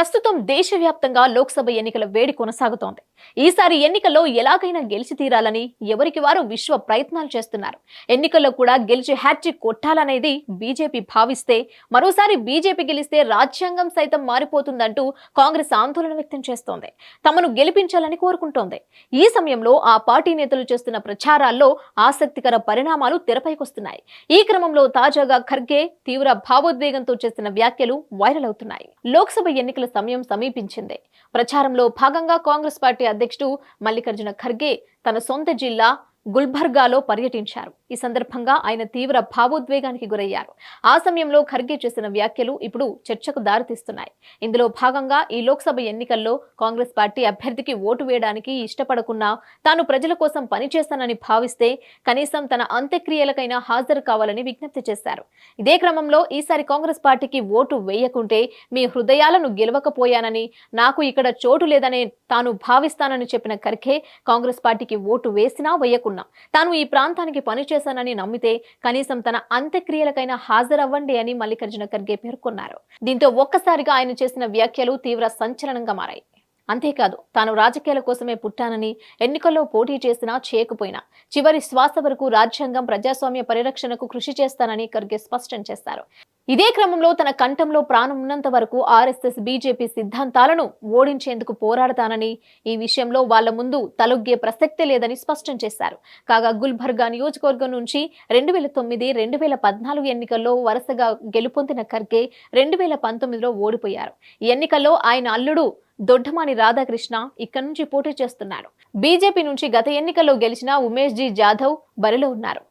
ప్రస్తుతం దేశవ్యాప్తంగా లోక్సభ ఎన్నికల వేడి కొనసాగుతోంది. ఈసారి ఎన్నికల్లో ఎలాగైనా గెలిచి తీరాలని ఎవరికి వారు విశ్వ ప్రయత్నాలు చేస్తున్నారు. ఎన్నికల్లో కూడా గెలిచి హ్యాట్రిక్ కొట్టాలనేది బీజేపీ భావిస్తే, మరోసారి బీజేపీ గెలిస్తే రాజ్యాంగం సైతం మారిపోతుందంటూ కాంగ్రెస్ ఆందోళన వ్యక్తం చేస్తోంది. తమను గెలిపించాలని కోరుకుంటోంది. ఈ సమయంలో ఆ పార్టీ నేతలు చేస్తున్న ప్రచారాల్లో ఆసక్తికర పరిణామాలు తెరపైకొస్తున్నాయి. ఈ క్రమంలో తాజాగా ఖర్గే తీవ్ర భావోద్వేగంతో చేసిన వ్యాఖ్యలు వైరల్ అవుతున్నాయి. లోక్సభ ఎన్నికల సమయం సమీపించింది. ప్రచారంలో భాగంగా కాంగ్రెస్ పార్టీ అధ్యక్షుడు మల్లికార్జున ఖర్గే తన సొంత జిల్లా గుల్బర్గాలో పర్యటించారు. ఈ సందర్భంగా ఆయన తీవ్ర భావోద్వేగానికి గురయ్యారు. ఆ సమయంలో ఖర్గే చేసిన వ్యాఖ్యలు ఇప్పుడు చర్చకు దారితీస్తున్నాయి. ఇందులో భాగంగా ఈ లోక్సభ ఎన్నికల్లో కాంగ్రెస్ పార్టీ అభ్యర్థికి ఓటు వేయడానికి ఇష్టపడకున్నా తాను ప్రజల కోసం పనిచేస్తానని భావిస్తే కనీసం తన అంత్యక్రియలకైనా హాజరు కావాలని విజ్ఞప్తి చేశారు. ఇదే క్రమంలో ఈసారి కాంగ్రెస్ పార్టీకి ఓటు వేయకుంటే మీ హృదయాలను గెలవకపోయానని, నాకు ఇక్కడ చోటు లేదనే తాను భావిస్తానని చెప్పిన ఖర్గే కాంగ్రెస్ పార్టీకి ఓటు వేసినా వేయకుండా తాను ఈ ప్రాంతానికి పనిచేశానని నమ్మితే కనీసం తన అంత్యక్రియలకైనా హాజరవ్వండి అని మల్లికార్జున ఖర్గే పేర్కొన్నారు. దీంతో ఒక్కసారిగా ఆయన చేసిన వ్యాఖ్యలు తీవ్ర సంచలనంగా మారాయి. అంతేకాదు, తాను రాజకీయాల కోసమే పుట్టానని, ఎన్నికల్లో పోటీ చేసినా చేయకపోయినా చివరి శ్వాస వరకు రాజ్యాంగం ప్రజాస్వామ్య పరిరక్షణకు కృషి చేస్తానని ఖర్గే స్పష్టం చేశారు. ఇదే క్రమంలో తన కంఠంలో ప్రాణం ఉన్నంత వరకు ఆర్ఎస్ఎస్ బీజేపీ సిద్ధాంతాలను ఓడించేందుకు పోరాడతానని, ఈ విషయంలో వాళ్ల ముందు తలొగ్గే ప్రసక్తే లేదని స్పష్టం చేశారు. కాగా గుల్బర్గా నియోజకవర్గం నుంచి 2009, 2014 ఎన్నికల్లో వరుసగా గెలుపొందిన ఖర్గే 2019లో ఓడిపోయారు. ఈ ఎన్నికల్లో ఆయన అల్లుడు దొడ్డమాని రాధాకృష్ణ ఇక్కడి నుంచి పోటీ చేస్తున్నారు. బీజేపీ నుంచి గత ఎన్నికల్లో గెలిచిన ఉమేష్ జీ జాదవ్ బరిలో ఉన్నారు.